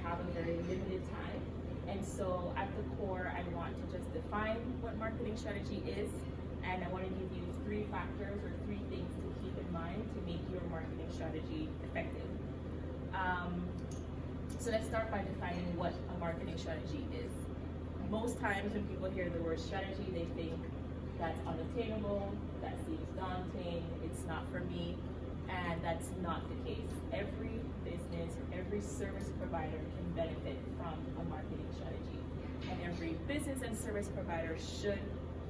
have a very limited time. And so at the core, I want to just define what marketing strategy is, and I want to give you 3 factors or 3 things to keep in mind to make your marketing strategy effective. So let's start by defining what a marketing strategy is. Most times when people hear the word strategy, they think that's unattainable, that seems daunting, it's not for me, and that's not the case. Every business or every service provider can benefit from a marketing strategy, and every business and service provider should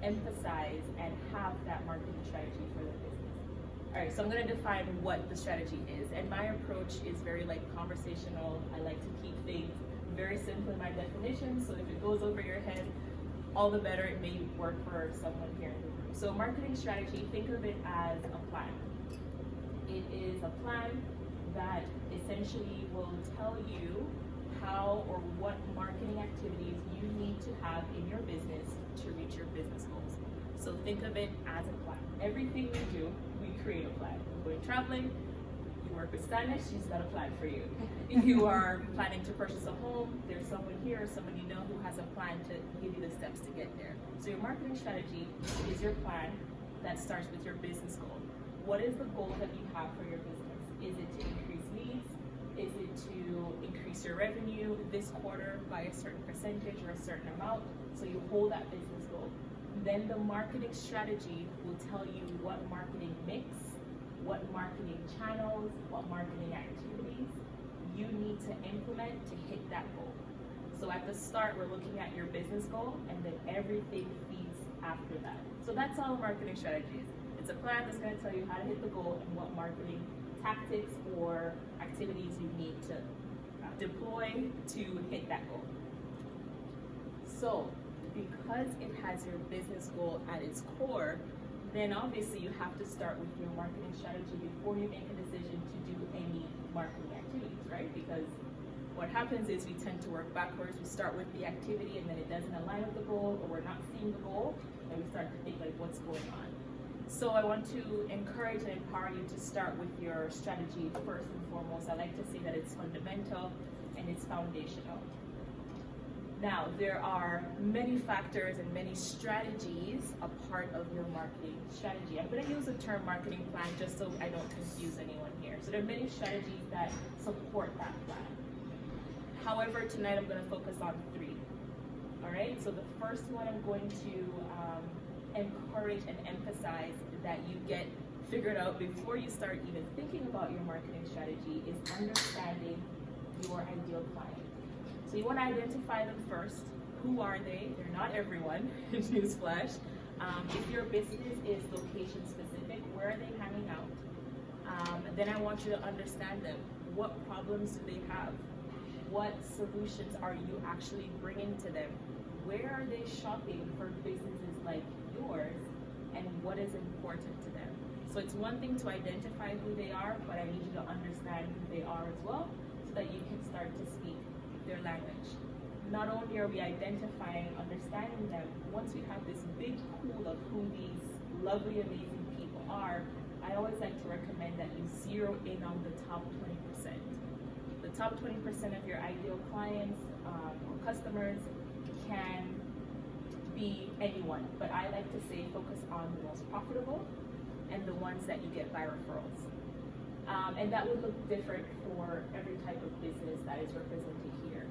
emphasize and have that marketing strategy for their business. All right, so I'm going to define what the strategy is, and my approach is very conversational. I like to keep things very simple in my definition, so if it goes over your head, all the better. It may work for someone here in the room. So marketing strategy, think of it as a plan. It is a plan that essentially will tell you how or what marketing activities you need to have in your business to reach your business goals. So think of it as a plan. Everything we do, we create a plan. We're going traveling, you work with Spanish, she's got a plan for you. You are planning to purchase a home, there's someone here or someone you know who has a plan to give you the steps to get there. So your marketing strategy is your plan that starts with your business goal. What is the goal that you have for your business? Is it to increase leads? Is it to increase your revenue this quarter by a certain percentage or a certain amount? So you hold that business goal. Then the marketing strategy will tell you what marketing mix, what marketing channels, what marketing activities you need to implement to hit that goal. So at the start, we're looking at your business goal, and then everything feeds after that. So that's all marketing strategy is. It's a plan that's going to tell you how to hit the goal and what marketing tactics or activities you need to deploy to hit that goal. So because it has your business goal at its core, then obviously you have to start with your marketing strategy before you make a decision to do any marketing activities, right? Because what happens is we tend to work backwards. We start with the activity and then it doesn't align with the goal, or we're not seeing the goal, and we start to think what's going on. So I want to encourage and empower you to start with your strategy first and foremost. I like to say that it's fundamental and it's foundational. Now, there are many factors and many strategies a part of your marketing strategy. I'm going to use the term marketing plan just so I don't confuse anyone here. So there are many strategies that support that plan. However, tonight I'm going to focus on 3. All right, so the first one I'm going to encourage and emphasize that you get figured out before you start even thinking about your marketing strategy is understanding your ideal client. So you want to identify them first. Who are they? They're not everyone, newsflash. If your business is location specific, where are they hanging out? Then I want you to understand them. What problems do they have? What solutions are you actually bringing to them? Where are they shopping for businesses like yours, and what is important to them? So it's one thing to identify who they are, but I need you to understand who they are as well, so that you can start to speak their language. Not only are we identifying, understanding them, once we have this big pool of who these lovely, amazing people are, I always like to recommend that you zero in on the top 20%. The top 20% of your ideal clients or customers can be anyone, but I like to say focus on the most profitable and the ones that you get by referrals. And that would look different for every type of business that is represented here.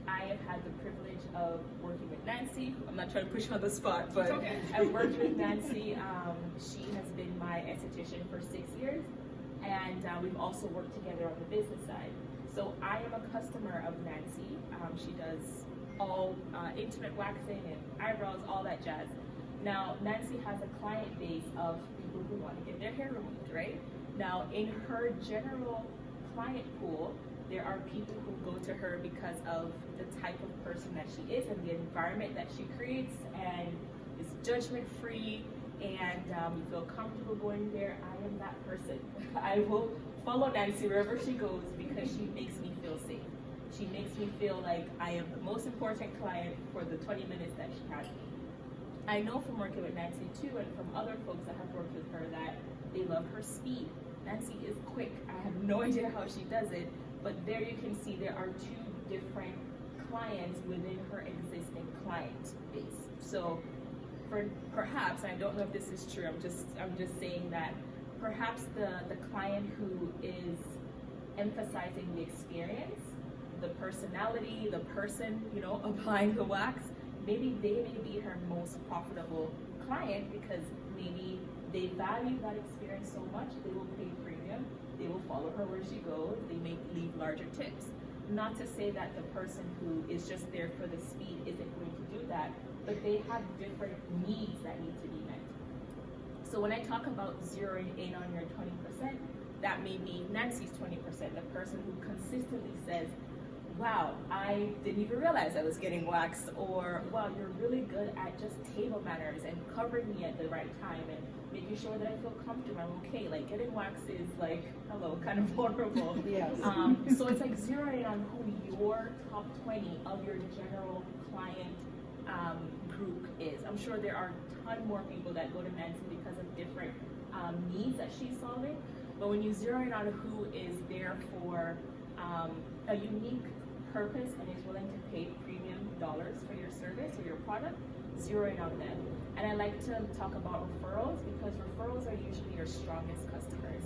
I have had the privilege of working with Nancy. I'm not trying to push her on the spot, but okay. I've worked with Nancy. She has been my esthetician for 6 years, and we've also worked together on the business side. So I am a customer of Nancy. She does all intimate waxing and eyebrows, all that jazz. Now, Nancy has a client base of people who want to get their hair removed, right? Now, in her general client pool, there are people who go to her because of the type of person that she is and the environment that she creates, and is judgment-free, and you feel comfortable going there. I am that person. I will follow Nancy wherever she goes because she makes me feel safe. She makes me feel like I am the most important client for the 20 minutes that she has me. I know from working with Nancy too, and from other folks that have worked with her, that they love her speed. Nancy is quick. I have no idea how she does it, but there you can see there there are two different clients within her existing client base. So perhaps, I don't know if this is true, I'm just saying that perhaps the client who is emphasizing the experience, the personality, the person, applying the wax, maybe they may be her most profitable client because maybe they value that experience so much, they will pay premium, they will follow her where she goes, they may leave larger tips. Not to say that the person who is just there for the speed isn't going to do that, but they have different needs that need to be met. So when I talk about zeroing in on your 20%, that may be Nancy's 20%, the person who consistently says, wow, I didn't even realize I was getting waxed, or wow, you're really good at just table manners and covering me at the right time and making sure that I feel comfortable, I'm okay. Like getting waxed is like, hello, kind of vulnerable. Yes. So it's like zeroing on who your top 20 of your general client group is. I'm sure there are a ton more people that go to Nancy because of different needs that she's solving, but when you zero in on who is there for a unique purpose and is willing to pay premium dollars for your service or your product, zero in on them. And I like to talk about referrals because referrals are usually your strongest customers.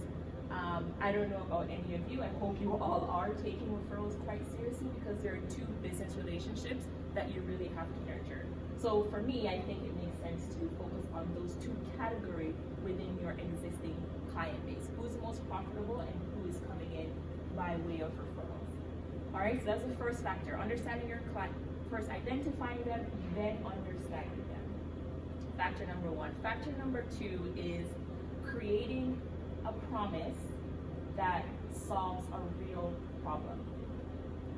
I don't know about any of you, I hope you all are taking referrals quite seriously because there are two business relationships that you really have to nurture. So for me, I think it makes sense to focus on those two categories within your existing client base. Who's most profitable and who is coming in by way of referrals. All right, so that's the first factor, understanding your client, first identifying them, then understanding them. Factor number one. Factor number two is creating a promise that solves a real problem.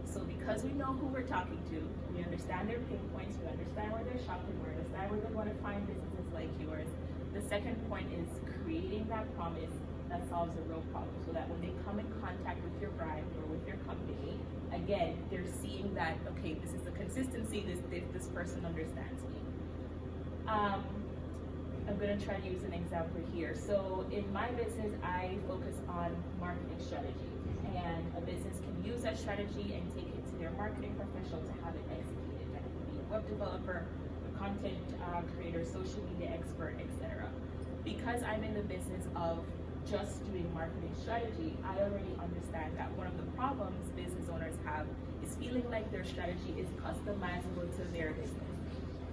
So because we know who we're talking to, we understand their pain points, we understand where they're shopping, we understand where they want to find businesses like yours. The second point is creating that promise that solves a real problem so that when they come in contact with your brand or with your company, again, they're seeing that, okay, this is the consistency, this person understands me. I'm going to try to use an example here. So in my business, I focus on marketing strategy, and a business can use that strategy and take it to their marketing professional to have it executed. That could be a web developer, a content creator, social media expert, etc. Because I'm in the business of just doing marketing strategy, I already understand that one of the problems business owners have is feeling like their strategy is customizable to their business.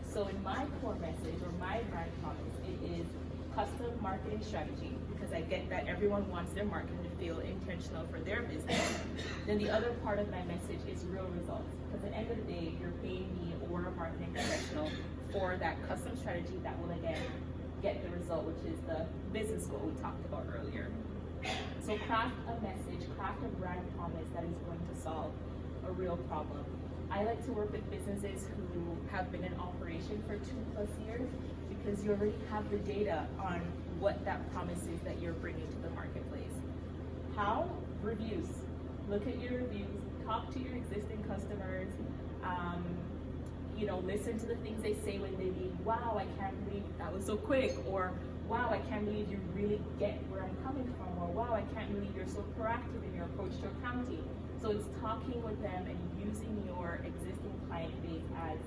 So in my core message or my brand promise, it is custom marketing strategy, because I get that everyone wants their marketing to feel intentional for their business. Then the other part of my message is real results, because at the end of the day, you're paying me or a marketing professional for that custom strategy that will again get the result, which is the business goal we talked about earlier. So craft a message, craft a brand promise that is going to solve a real problem. I like to work with businesses who have been in operation for 2+ years because you already have the data on what that promise is that you're bringing to the marketplace. How? Reviews. Look at your reviews, talk to your existing customers, listen to the things they say when they leave. Wow, I can't believe that was so quick, or wow, I can't believe you really get where I'm coming from, or wow, I can't believe you're so proactive in your approach to accounting. So it's talking with them and using your existing client base as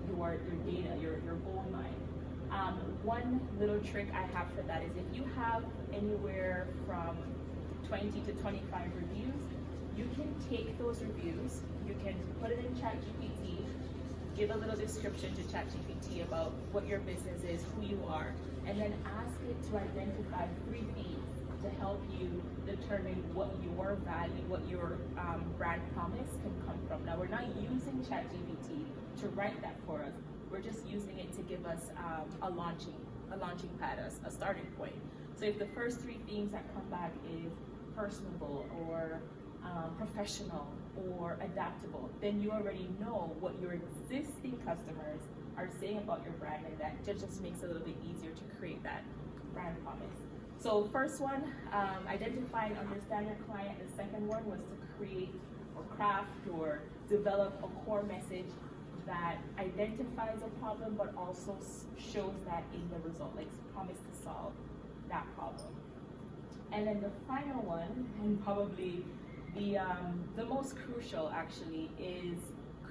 your data, your gold mine. One little trick I have for that is if you have anywhere from 20 to 25 reviews, you can take those reviews, you can put it in ChatGPT, give a little description to ChatGPT about what your business is, who you are, and then ask it to identify 3 themes to help you determine what your value, what your brand promise can come from. Now, we're not using ChatGPT to write that for us. We're just using it to give us a launching pad, a starting point. So if the first 3 themes that come back is personable or professional or adaptable, then you already know what your existing customers are saying about your brand, and that just makes it a little bit easier to create that brand promise. So first one, identify and understand your client. The second one was to create or craft or develop a core message that identifies a problem but also shows that in the result, like promise to solve that problem. And then the final one, and probably The most crucial actually is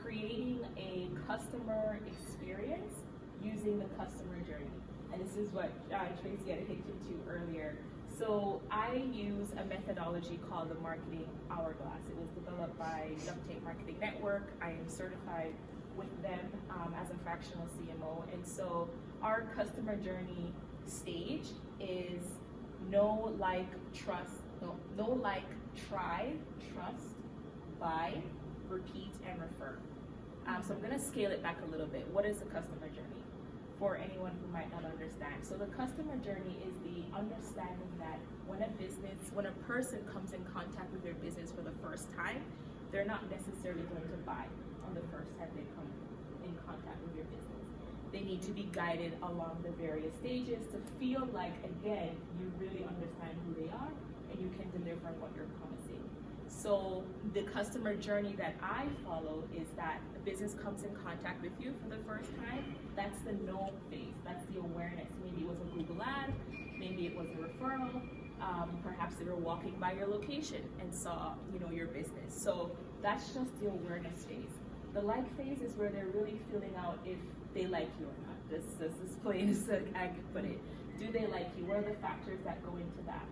creating a customer experience using the customer journey. And this is what Tracy had hinted to earlier. So I use a methodology called the Marketing Hourglass. It was developed by Duct Tape Marketing Network. I am certified with them as a fractional CMO. And so our customer journey stage is know, like, trust, know, like, try, trust, buy, repeat, and refer. So I'm going to scale it back a little bit. What is the customer journey? For anyone who might not understand. So the customer journey is the understanding that when a person comes in contact with your business for the first time, they're not necessarily going to buy on the first time they come in contact with your business. They need to be guided along the various stages to feel like, again, you really understand who they are and you can deliver on what you're promising. So the customer journey that I follow is that a business comes in contact with you for the first time. That's the know phase. That's the awareness. Maybe it was a Google ad. Maybe it was a referral. Perhaps they were walking by your location and saw, your business. So that's just the awareness phase. The like phase is where they're really filling out if they like you or not. This is as plain as I can put it. Do they like you? What are the factors that go into that?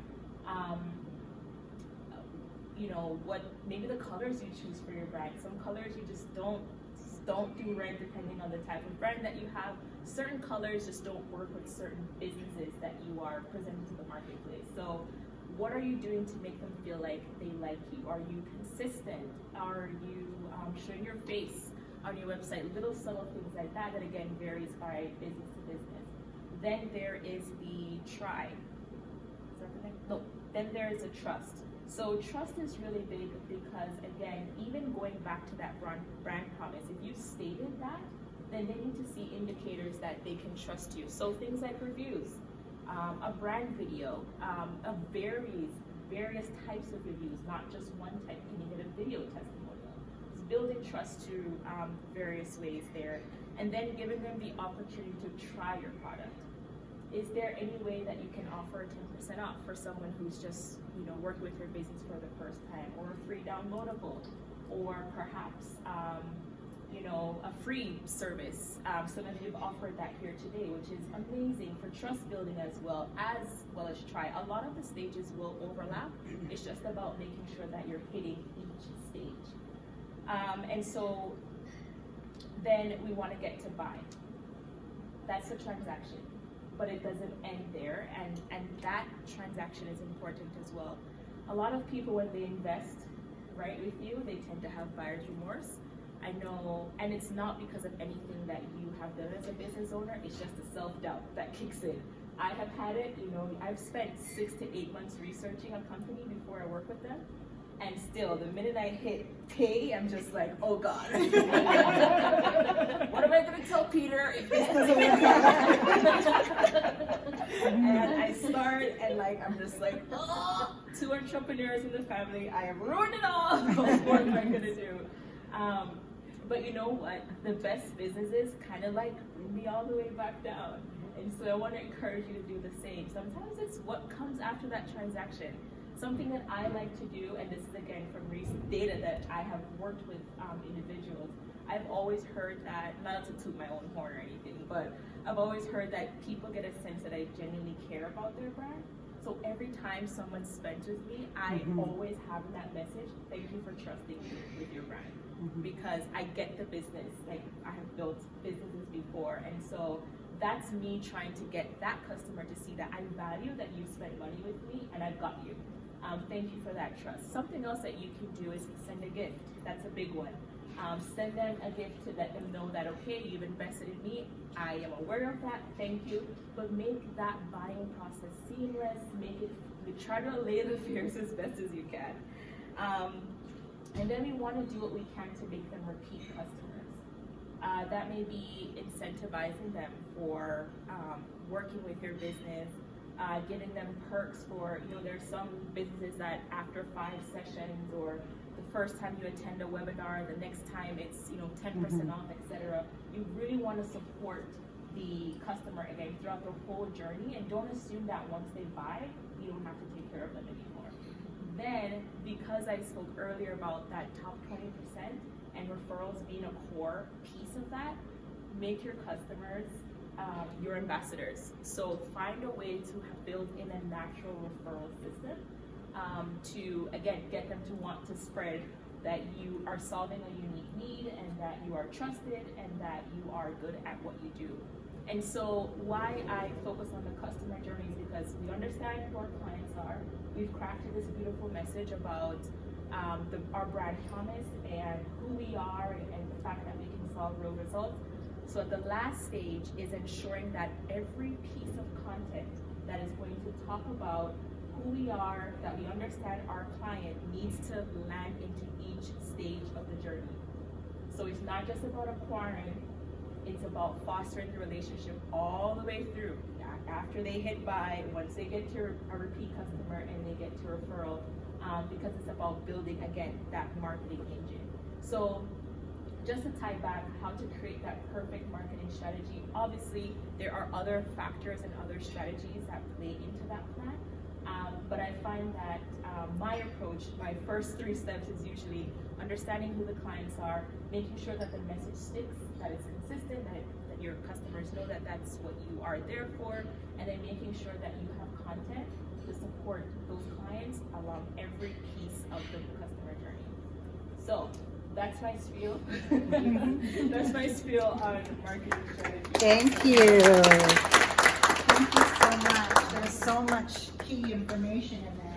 What maybe the colors you choose for your brand. Some colors you just don't do red depending on the type of brand that you have. Certain colors just don't work with certain businesses that you are presenting to the marketplace. So what are you doing to make them feel like they like you? Are you consistent? Are you showing your face on your website? Little subtle things like that again varies by business to business. Then there is the try. Is that the next? No. Then there is a trust. So trust is really big because, again, even going back to that brand promise, if you stated that, then they need to see indicators that they can trust you. So things like reviews, a brand video, various types of reviews, not just one type. Can you get a video testimonial? It's building trust through various ways there. And then giving them the opportunity to try your product. Is there any way that you can offer 10% off for someone who's just, working with your business for the first time, or a free downloadable, or perhaps, a free service? So that we've offered that here today, which is amazing for trust building as well as try. A lot of the stages will overlap. It's just about making sure that you're hitting each stage. And so then we want to get to buy. That's a transaction. But it doesn't end there, and that transaction is important as well. A lot of people, when they invest right with you, they tend to have buyer's remorse. I know, and it's not because of anything that you have done as a business owner, it's just the self-doubt that kicks in. I have had it, I've spent 6 to 8 months researching a company before I work with them. And still, the minute I hit pay, I'm just like, oh God. What am I going to tell Peter if this doesn't work out? And I start, and I'm just like, oh, 2 entrepreneurs in the family, I have ruined it all. What am I going to do? But you know what? The best businesses kind of bring me all the way back down. And so I want to encourage you to do the same. Sometimes it's what comes after that transaction. Something that I like to do, and this is again from recent data that I have worked with individuals, I've always heard that, not to toot my own horn or anything, but I've always heard that people get a sense that I genuinely care about their brand. So every time someone spends with me, I always have that message, thank you for trusting me with your brand. Because I get the business, I have built businesses before, and so that's me trying to get that customer to see that I value that you spent money with me and I've got you. Thank you for that trust. Something else that you can do is send a gift. That's a big one. Send them a gift to let them know that, okay, you've invested in me. I am aware of that. Thank you. But make that buying process seamless. Try to allay the fears as best as you can. And then we want to do what we can to make them repeat customers. That may be incentivizing them for working with your business. Giving them perks for, there's some businesses that after 5 sessions or the first time you attend a webinar, the next time it's, 10% off, etc. You really want to support the customer again throughout the whole journey, and don't assume that once they buy, you don't have to take care of them anymore. Then, because I spoke earlier about that top 20% and referrals being a core piece of that, make your customers your ambassadors. So find a way to have built in a natural referral system to, again, get them to want to spread that you are solving a unique need and that you are trusted and that you are good at what you do. And so why I focus on the customer journey is because we understand who our clients are. We've crafted this beautiful message about our brand promise and who we are and the fact that we can solve real results. So the last stage is ensuring that every piece of content that is going to talk about who we are, that we understand our client, needs to land into each stage of the journey. So it's not just about acquiring, it's about fostering the relationship all the way through. After they hit buy, once they get to a repeat customer and they get to referral, because it's about building, again, that marketing engine. So just to tie back how to create that perfect marketing strategy, obviously there are other factors and other strategies that play into that plan. But I find that my approach, my first 3 steps is usually understanding who the clients are, making sure that the message sticks, that it's consistent, that your customers know that that's what you are there for, and then making sure that you have content to support those clients along every piece of the customer journey. So that's my spiel. That's my spiel on marketing strategy. Thank you. Thank you so much. There's so much key information in there.